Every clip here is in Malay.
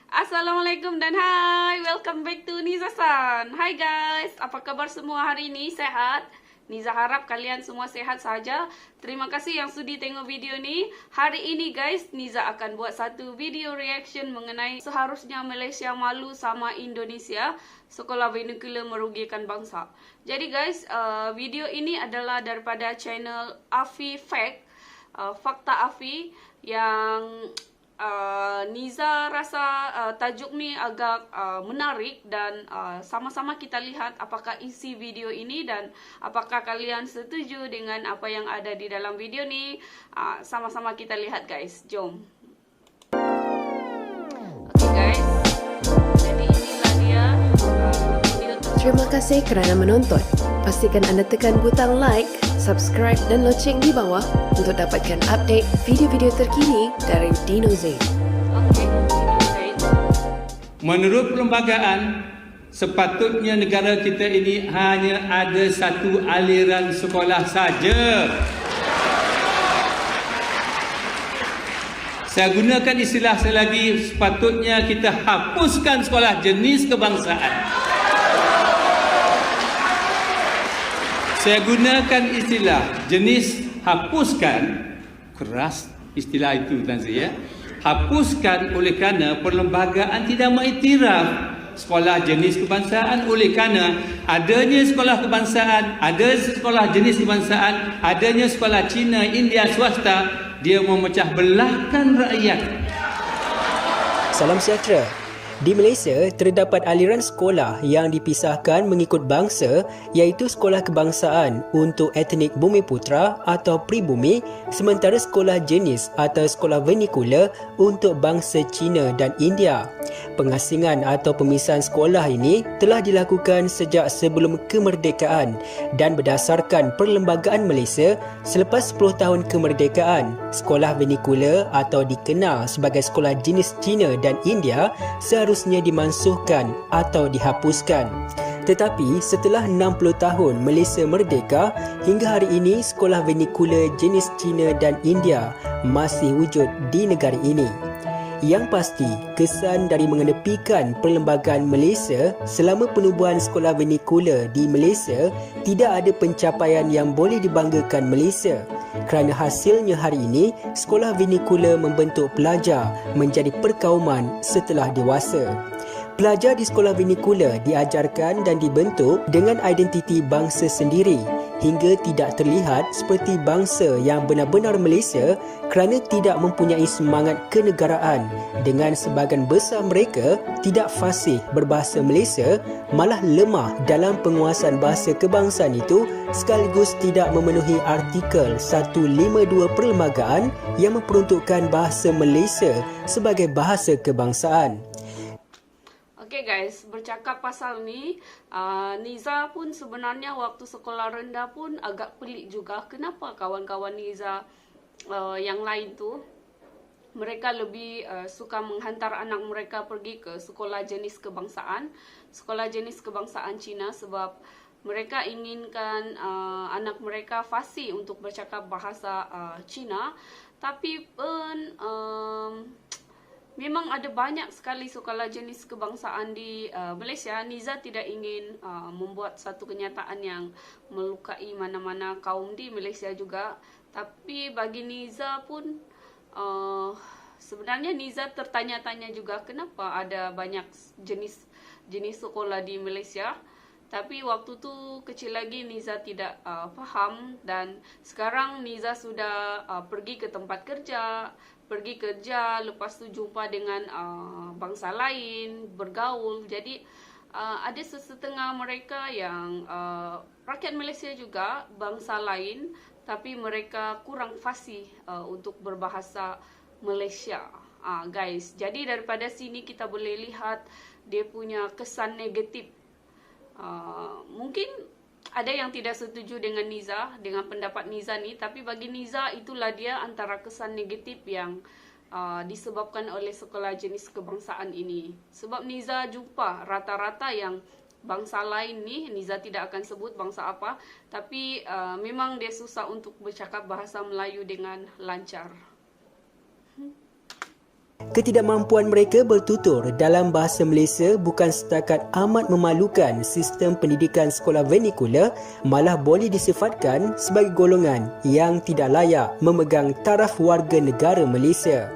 Assalamualaikum dan hai, welcome back to Niza-san. Hai guys, apa kabar semua hari ini? Sehat? Niza harap kalian semua sehat saja. Terima kasih yang sudi tengok video ni. Hari ini guys, Niza akan buat satu video reaction mengenai seharusnya Malaysia malu sama Indonesia, sekolah vernacular merugikan bangsa. Jadi guys, video ini adalah daripada channel Afi Fact, Fakta Afi, yang Niza rasa tajuk ni agak menarik dan sama-sama kita lihat apakah isi video ini dan apakah kalian setuju dengan apa yang ada di dalam video ni. Sama-sama kita lihat guys, jom. Okay guys, jadi inilah dia video tersebut. Terima kasih kerana menonton. Pastikan anda tekan butang like, subscribe dan loceng di bawah untuk dapatkan update video-video terkini dari Dino Zain. Okay, Dino Zain. Menurut perlembagaan, sepatutnya negara kita ini hanya ada satu aliran sekolah saja. Saya gunakan istilah saya lagi, sepatutnya kita hapuskan sekolah jenis kebangsaan. Saya gunakan istilah jenis hapuskan, keras istilah itu Tan Sri ya. Hapuskan oleh kerana perlembagaan tidak mengiktiraf sekolah jenis kebangsaan, oleh kerana adanya sekolah kebangsaan, ada sekolah jenis kebangsaan, adanya sekolah Cina, India swasta, dia memecah belahkan rakyat. Salam sejahtera. Di Malaysia, terdapat aliran sekolah yang dipisahkan mengikut bangsa, iaitu sekolah kebangsaan untuk etnik Bumiputera atau Pribumi, sementara sekolah jenis atau sekolah vernacular untuk bangsa Cina dan India. Pengasingan atau pemisahan sekolah ini telah dilakukan sejak sebelum kemerdekaan dan berdasarkan Perlembagaan Malaysia selepas 10 tahun kemerdekaan, sekolah vernacular atau dikenal sebagai sekolah jenis Cina dan India seharusnya dimansuhkan atau dihapuskan. Tetapi setelah 60 tahun Malaysia merdeka, hingga hari ini sekolah vernacular jenis Cina dan India masih wujud di negara ini. Yang pasti, kesan dari mengenepikan Perlembagaan Malaysia selama penubuhan sekolah vernacular di Malaysia tidak ada pencapaian yang boleh dibanggakan Malaysia. Kerana hasilnya hari ini, sekolah vernacular membentuk pelajar menjadi perkauman setelah dewasa. Pelajar di sekolah vernacular diajarkan dan dibentuk dengan identiti bangsa sendiri hingga tidak terlihat seperti bangsa yang benar-benar Malaysia kerana tidak mempunyai semangat kenegaraan, dengan sebahagian besar mereka tidak fasih berbahasa Malaysia, malah lemah dalam penguasaan bahasa kebangsaan itu, sekaligus tidak memenuhi artikel 152 Perlembagaan yang memperuntukkan bahasa Malaysia sebagai bahasa kebangsaan. Okay guys, bercakap pasal ni, Niza pun sebenarnya waktu sekolah rendah pun agak pelik juga. Kenapa kawan-kawan Niza yang lain tu, mereka lebih suka menghantar anak mereka pergi ke sekolah jenis kebangsaan Cina, sebab mereka inginkan anak mereka fasih untuk bercakap bahasa Cina. Tapi pun memang ada banyak sekali sekolah jenis kebangsaan di Malaysia. Niza tidak ingin membuat satu kenyataan yang melukai mana-mana kaum di Malaysia juga. Tapi bagi Niza pun, sebenarnya Niza tertanya-tanya juga kenapa ada banyak jenis sekolah di Malaysia. Tapi waktu tu kecil lagi Niza tidak faham, dan sekarang Niza sudah pergi ke tempat kerja, lepas tu jumpa dengan bangsa lain, bergaul. Jadi ada sesetengah mereka yang rakyat Malaysia juga, bangsa lain, tapi mereka kurang fasih untuk berbahasa Malaysia. Guys, jadi daripada sini kita boleh lihat dia punya kesan negatif. Mungkin ada yang tidak setuju dengan Niza, dengan pendapat Niza ni, tapi bagi Niza itulah dia antara kesan negatif yang disebabkan oleh sekolah jenis kebangsaan ini. Sebab Niza jumpa rata-rata yang bangsa lain ni, Niza tidak akan sebut bangsa apa, tapi memang dia susah untuk bercakap bahasa Melayu dengan lancar. Ketidakmampuan mereka bertutur dalam bahasa Malaysia bukan setakat amat memalukan sistem pendidikan sekolah vernacular, malah boleh disifatkan sebagai golongan yang tidak layak memegang taraf warga negara Malaysia.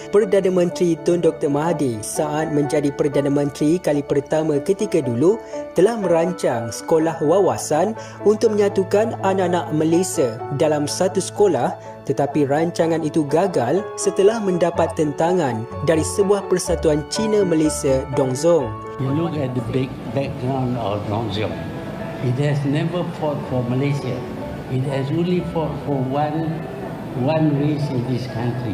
Perdana Menteri Tun Dr. Mahathir saat menjadi Perdana Menteri kali pertama ketika dulu telah merancang sekolah wawasan untuk menyatukan anak-anak Malaysia dalam satu sekolah, tetapi rancangan itu gagal setelah mendapat tentangan dari sebuah persatuan Cina Malaysia Dongzong. You look at the big background of Dongzong. It has never fought for Malaysia. It has only fought for one race in this country.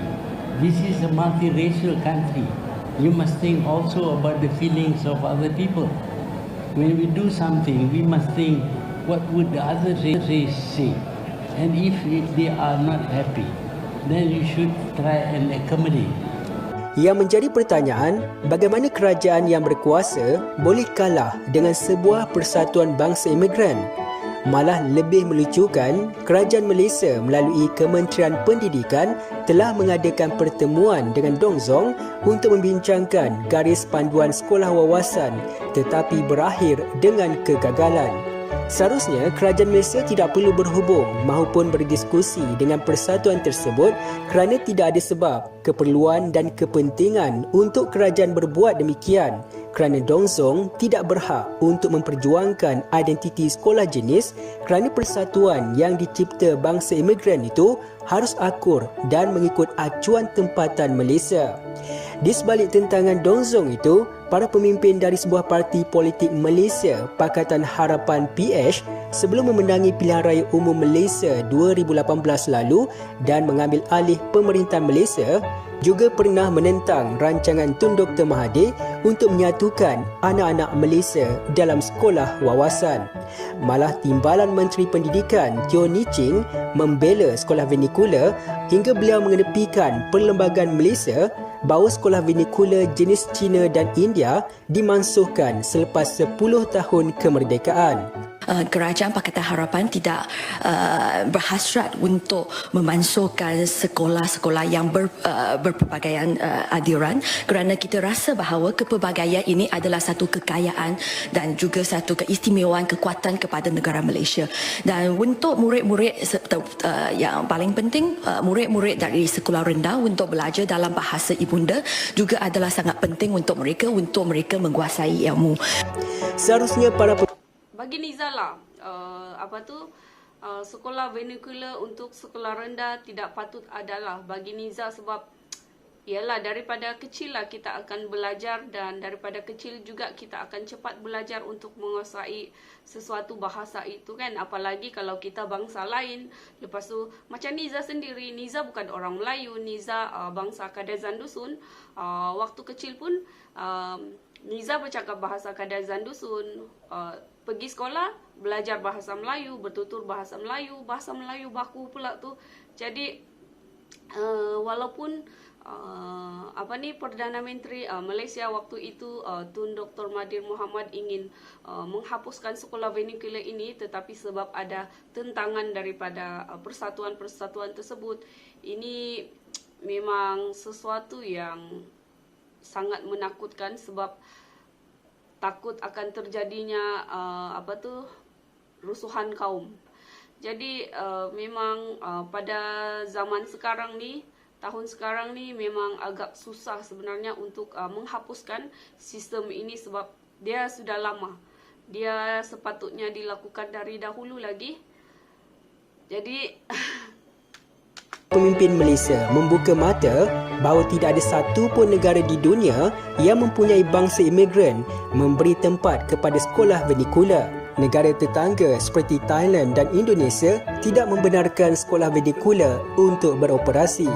This is a multiracial country. You must think also about the feelings of other people. When we do something, we must think what would the other race say. And if they are not happy, then you should try and accommodate. Yang menjadi pertanyaan, bagaimana kerajaan yang berkuasa boleh kalah dengan sebuah persatuan bangsa imigran? Malah lebih melucukan, kerajaan Malaysia melalui Kementerian Pendidikan telah mengadakan pertemuan dengan Dongzong untuk membincangkan garis panduan sekolah wawasan, tetapi berakhir dengan kegagalan. Seharusnya kerajaan Malaysia tidak perlu berhubung maupun berdiskusi dengan persatuan tersebut kerana tidak ada sebab, keperluan dan kepentingan untuk kerajaan berbuat demikian, kerana Dongzong tidak berhak untuk memperjuangkan identiti sekolah jenis kerana persatuan yang dicipta bangsa imigran itu harus akur dan mengikut acuan tempatan Malaysia. Di sebalik tentangan Dongzong itu, para pemimpin dari sebuah parti politik Malaysia, Pakatan Harapan PH, sebelum memenangi pilihan raya umum Malaysia 2018 lalu dan mengambil alih pemerintahan Malaysia, juga pernah menentang rancangan Tun Dr. Mahathir untuk menyatukan anak-anak Malaysia dalam sekolah wawasan. Malah Timbalan Menteri Pendidikan Teo Nii Ching membela sekolah vernacular hingga beliau mengenepikan Perlembagaan Malaysia bahawa sekolah vernacular jenis Cina dan India dimansuhkan selepas 10 tahun kemerdekaan. Kerajaan Pakatan Harapan tidak berhasrat untuk memansuhkan sekolah-sekolah yang berpelbagaian adiran kerana kita rasa bahawa kepelbagaian ini adalah satu kekayaan dan juga satu keistimewaan kekuatan kepada negara Malaysia. Dan untuk murid-murid yang paling penting, murid-murid dari sekolah rendah untuk belajar dalam bahasa ibunda juga adalah sangat penting untuk mereka menguasai ilmu. Seharusnya para Bagi Niza lah, sekolah vernacular untuk sekolah rendah tidak patut adalah bagi Niza sebab ialah daripada kecil lah kita akan belajar dan daripada kecil juga kita akan cepat belajar untuk menguasai sesuatu bahasa itu kan. Apalagi kalau kita bangsa lain, lepas tu macam Niza sendiri, Niza bukan orang Melayu, Niza bangsa Kadazan Dusun. Waktu kecil pun Niza bercakap bahasa Kadazan Dusun, pergi sekolah, belajar bahasa Melayu, bertutur bahasa Melayu baku pula tu. Jadi walaupun Perdana Menteri Malaysia waktu itu Tun Dr. Mahathir Mohamad ingin menghapuskan sekolah vernacular ini, tetapi sebab ada tentangan daripada persatuan-persatuan tersebut, ini memang sesuatu yang sangat menakutkan sebab takut akan terjadinya rusuhan kaum. Jadi memang pada zaman sekarang ni, tahun sekarang ni memang agak susah sebenarnya untuk menghapuskan sistem ini sebab dia sudah lama. Dia sepatutnya dilakukan dari dahulu lagi. Jadi pemimpin Malaysia membuka mata bahawa tidak ada satu pun negara di dunia yang mempunyai bangsa imigran memberi tempat kepada sekolah vernacular. Negara tetangga seperti Thailand dan Indonesia tidak membenarkan sekolah vernacular untuk beroperasi.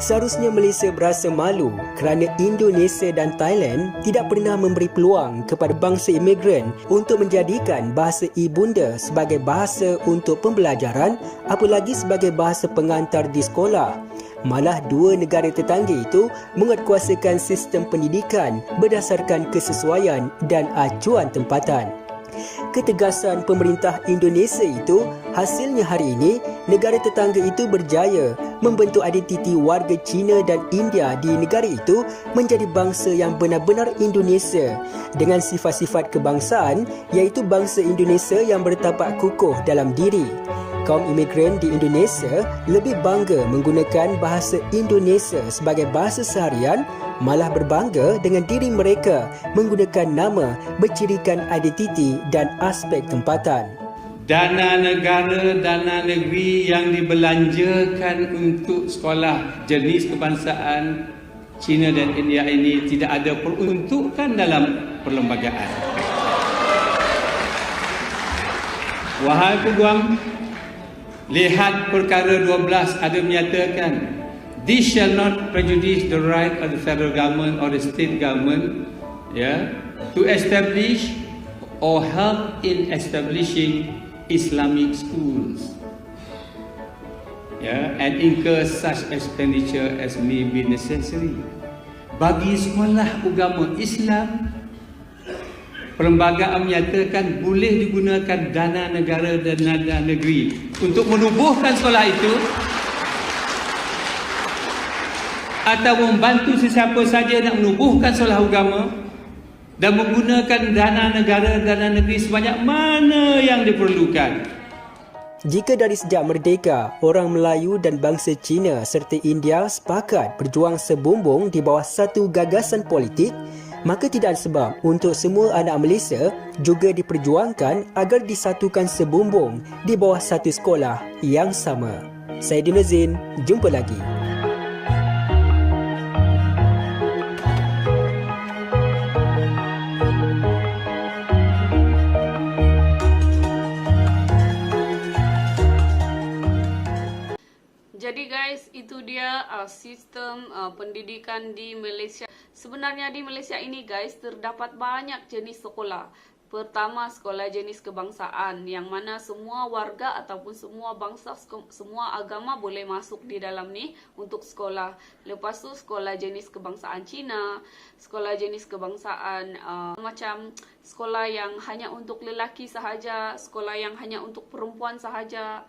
Seharusnya Malaysia berasa malu kerana Indonesia dan Thailand tidak pernah memberi peluang kepada bangsa imigran untuk menjadikan bahasa ibunda sebagai bahasa untuk pembelajaran, apalagi sebagai bahasa pengantar di sekolah. Malah dua negara tetangga itu menguatkuasakan sistem pendidikan berdasarkan kesesuaian dan acuan tempatan. Ketegasan pemerintah Indonesia itu hasilnya hari ini negara tetangga itu berjaya membentuk identiti warga Cina dan India di negara itu menjadi bangsa yang benar-benar Indonesia dengan sifat-sifat kebangsaan iaitu bangsa Indonesia yang bertapak kukuh dalam diri. Kaum imigran di Indonesia lebih bangga menggunakan bahasa Indonesia sebagai bahasa seharian, malah berbangga dengan diri mereka menggunakan nama bercirikan identiti dan aspek tempatan. Dana negara, dana negeri yang dibelanjakan untuk sekolah jenis kebangsaan Cina dan India ini tidak ada peruntukan dalam perlembagaan. Wahai peguam, lihat perkara 12 ada menyatakan, this shall not prejudice the right of the federal government or the state government to establish or help in establishing Islamic schools and incur such expenditure as may be necessary. Bagi sekolah agama Islam, perlembagaan menyatakan boleh digunakan dana negara dan dana negeri untuk menubuhkan sekolah itu atau membantu sesiapa saja nak menubuhkan sekolah agama dan menggunakan dana negara dan dana negeri sebanyak mana yang diperlukan. Jika dari sejak merdeka, orang Melayu dan bangsa Cina serta India sepakat berjuang sebumbung di bawah satu gagasan politik, maka tidak ada sebab untuk semua anak Malaysia juga diperjuangkan agar disatukan sebumbung di bawah satu sekolah yang sama. Saya Dino Zain, jumpa lagi. Jadi guys, itu dia sistem pendidikan di Malaysia. Sebenarnya di Malaysia ini guys, terdapat banyak jenis sekolah. Pertama, sekolah jenis kebangsaan, yang mana semua warga ataupun semua bangsa, semua agama boleh masuk di dalam ni untuk sekolah. Lepas tu sekolah jenis kebangsaan Cina, sekolah jenis kebangsaan macam sekolah yang hanya untuk lelaki sahaja, sekolah yang hanya untuk perempuan sahaja.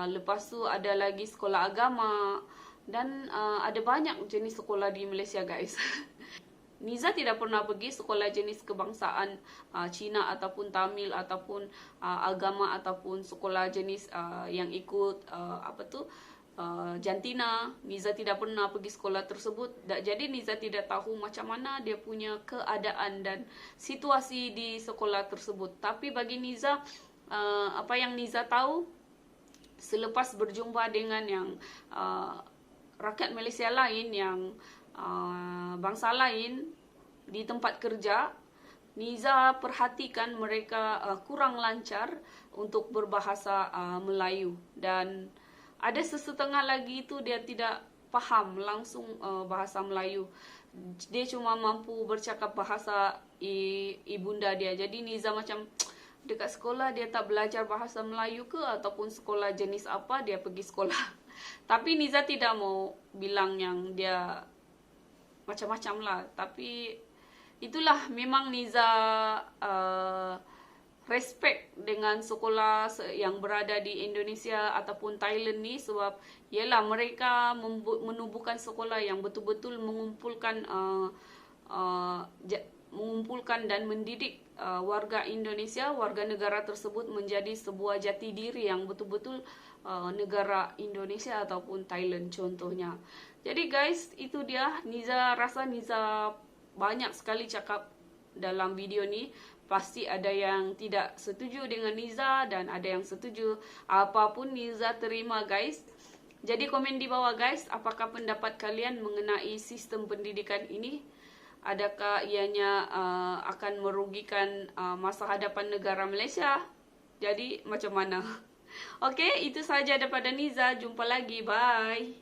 Lepas tu ada lagi sekolah agama dan ada banyak jenis sekolah di Malaysia guys. Niza tidak pernah pergi sekolah jenis kebangsaan Cina ataupun Tamil ataupun agama ataupun sekolah jenis yang ikut jantina. Niza tidak pernah pergi sekolah tersebut. Jadi Niza tidak tahu macam mana dia punya keadaan dan situasi di sekolah tersebut. Tapi bagi Niza, apa yang Niza tahu, selepas berjumpa dengan yang rakyat Malaysia lain, yang bangsa lain di tempat kerja, Niza perhatikan mereka kurang lancar untuk berbahasa Melayu. Dan ada sesetengah lagi itu dia tidak faham langsung bahasa Melayu. Dia cuma mampu bercakap bahasa ibunda dia. Jadi Niza macam, dekat sekolah dia tak belajar bahasa Melayu ke ataupun sekolah jenis apa dia pergi sekolah. Tapi Niza tidak mau bilang yang dia macam-macam lah. Tapi itulah, memang Niza respect dengan sekolah yang berada di Indonesia ataupun Thailand ni, sebab ialah mereka menubuhkan sekolah yang betul-betul mengumpulkan dan mendidik warga Indonesia, warga negara tersebut menjadi sebuah jati diri yang betul-betul negara Indonesia ataupun Thailand contohnya. Jadi guys, itu dia. Niza rasa Niza banyak sekali cakap dalam video ni. Pasti ada yang tidak setuju dengan Niza dan ada yang setuju. Apapun Niza terima guys. Jadi komen di bawah guys, apakah pendapat kalian mengenai sistem pendidikan ini? Adakah ianya akan merugikan masa hadapan negara Malaysia? Jadi macam mana? Okey, itu sahaja daripada Niza. Jumpa lagi. Bye.